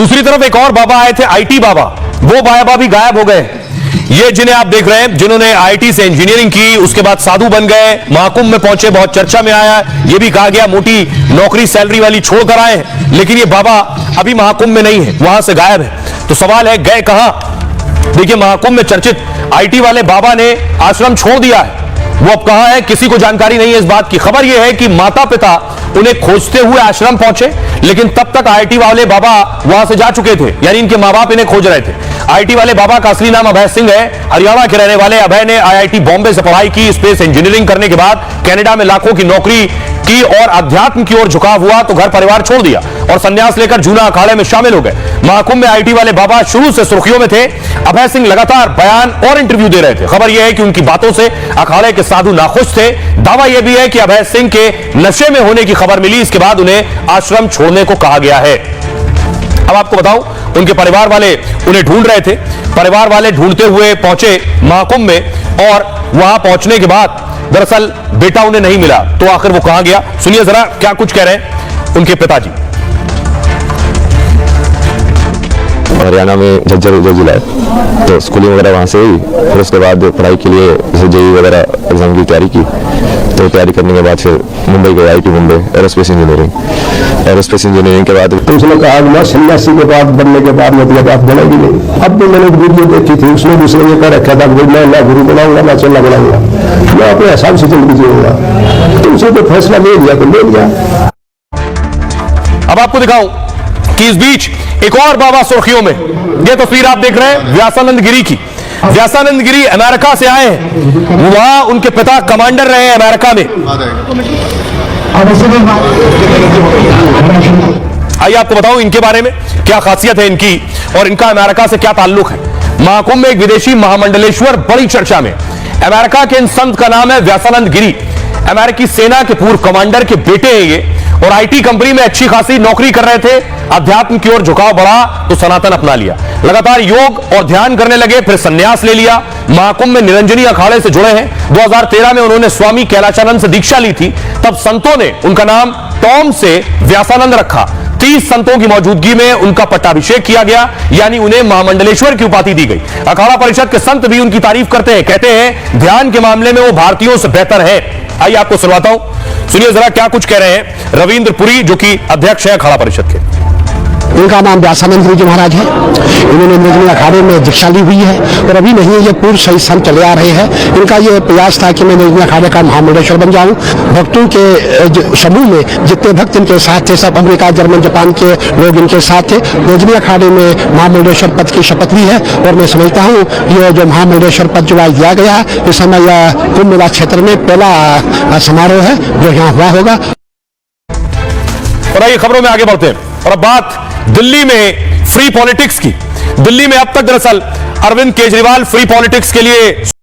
दूसरी तरफ एक और बाबा आए थे, आईटी बाबा। वो बाबा भी गायब हो गए। ये जिन्हें आप देख रहे हैं, जिन्होंने आईटी से इंजीनियरिंग की, उसके बाद साधु बन गए, महाकुंभ में पहुंचे, बहुत चर्चा में आया। ये भी कहा गया मोटी नौकरी सैलरी वाली छोड़कर आए हैं, लेकिन ये बाबा अभी महाकुंभ में नहीं है, वहां से गायब है। तो सवाल है, गए कहां? देखिए, महाकुंभ में चर्चित आईटी वाले बाबा ने आश्रम छोड़ दिया है। वो अब कहां है, किसी को जानकारी नहीं है इस बात की। खबर यह है कि माता पिता उन्हें खोजते हुए आश्रम पहुंचे, लेकिन तब तक आईटी वाले बाबा वहां से जा चुके थे, यानी इनके मां बाप इन्हें खोज रहे थे। आईटी वाले बाबा का असली नाम अभय सिंह है, हरियाणा के रहने वाले। अभय ने आईआईटी बॉम्बे से पढ़ाई की, स्पेस इंजीनियरिंग करने के बाद कनाडा में लाखों की नौकरी की और अध्यात्म की ओर झुकाव हुआ तो घर परिवार छोड़ दिया और संन्यास लेकर जूना अखाड़े में शामिल हो गए। महाकुंभ में आईटी वाले बाबा शुरू से सुर्खियों में थे। अभय सिंह लगातार बयान और इंटरव्यू दे रहे थे। खबर यह है कि उनकी बातों से अखाड़े के साधु नाखुश थे। दावा यह भी है कि अभय सिंह के नशे में होने की खबर मिली, इसके बाद उन्हें आश्रम छोड़ने को कहा गया है। अब आपको बताऊं, उनके परिवार वाले उन्हें ढूंढ रहे थे। परिवार वाले ढूंढते हुए पहुंचे महाकुंभ में और वहां पहुंचने के बाद दरअसल बेटा उन्हें नहीं मिला। तो आखिर वो कहां गया, सुनिए जरा क्या कुछ कह रहे हैं उनके पिताजी। हरियाणा में झज्जर जिला है, तो स्कूलिंग वगैरह वहाँ से हुई। फिर उसके बाद पढ़ाई के लिए जैसे जेईई वगैरह एग्जाम की तैयारी की। तो तैयारी करने के बाद फिर मुंबई गए, IT Mumbai, aerospace engineering. Aerospace engineering के बाद तो उसने कहा मैं सन्यासी के बाद बनने के बाद मतलब आप बनेगी नहीं। अब तो मैंने एक वीडियो देखी थी, उसमें दूसरे ये कह रखा था कि मैं ना गुरु बनाऊंगा ना चलना बनाऊंगा, मैं अपने हिसाब से जिंदगी जीऊंगा। तो उसे तो फैसला ले लिया तो ले लिया। अब आपको दिखाऊं कि इस बीच एक और बाबा सुर्खियों में। यह तस्वीर आप देख रहे हैं व्यासानंद गिरी की। व्यासानंद गिरी अमेरिका से आए हैं, वहां उनके पिता कमांडर रहे हैं अमेरिका में। आइए आपको बताऊं इनके बारे में क्या खासियत है इनकी और इनका अमेरिका से क्या ताल्लुक है। महाकुंभ में एक विदेशी महामंडलेश्वर बड़ी चर्चा में। अमेरिका के इन संत का नाम है व्यासानंद गिरी। अमेरिकी सेना के पूर्व कमांडर के बेटे हैं ये और आईटी कंपनी में अच्छी खासी नौकरी कर रहे थे। अध्यात्म की ओर झुकाव बढ़ा तो सनातन अपना लिया, लगातार योग और ध्यान करने लगे, फिर संन्यास ले लिया। महाकुंभ में निरंजनी अखाड़े से जुड़े हैं। 2013 में उन्होंने स्वामी कैलाशानंद से दीक्षा ली थी, तब संतों ने उनका नाम टॉम से व्यासानंद रखा। 30 संतों की मौजूदगी में उनका पट्टाभिषेक किया गया, यानी उन्हें महामंडलेश्वर की उपाधि दी गई। अखाड़ा परिषद के संत भी उनकी तारीफ करते हैं, कहते हैं ध्यान के मामले में वो भारतीयों से बेहतर है। आइए आपको सुनवाता हूं, सुनिए जरा क्या कुछ कह रहे हैं रविंद्र पुरी, जो कि अध्यक्ष है अखाड़ा परिषद के। इनका नाम व्यासानंद गिरी जी महाराज है। इन्होंने निरंजनी अखाड़े में दीक्षा ली हुई है और अभी नहीं, ये पूर्व सही संत चले आ रहे हैं। इनका ये प्रयास था कि मैं निरंजनी अखाड़े का महामंडलेश्वर बन जाऊं। भक्तों के समूह में जितने भक्त इनके साथ थे, सब अमेरिका, जर्मन, जापान के लोग इनके साथ थे। निरंजनी अखाड़े में महामंडलेश्वर पद की शपथ ली है और मैं समझता हूँ ये जो महामंडलेश्वर पद जो आज दिया गया है, इस समय यह कुंभ मेला क्षेत्र में पहला समारोह है जो यहाँ हुआ होगा। और आइए खबरों में आगे बढ़ते हैं और अब बात दिल्ली में फ्री पॉलिटिक्स की। दिल्ली में अब तक दरअसल अरविंद केजरीवाल फ्री पॉलिटिक्स के लिए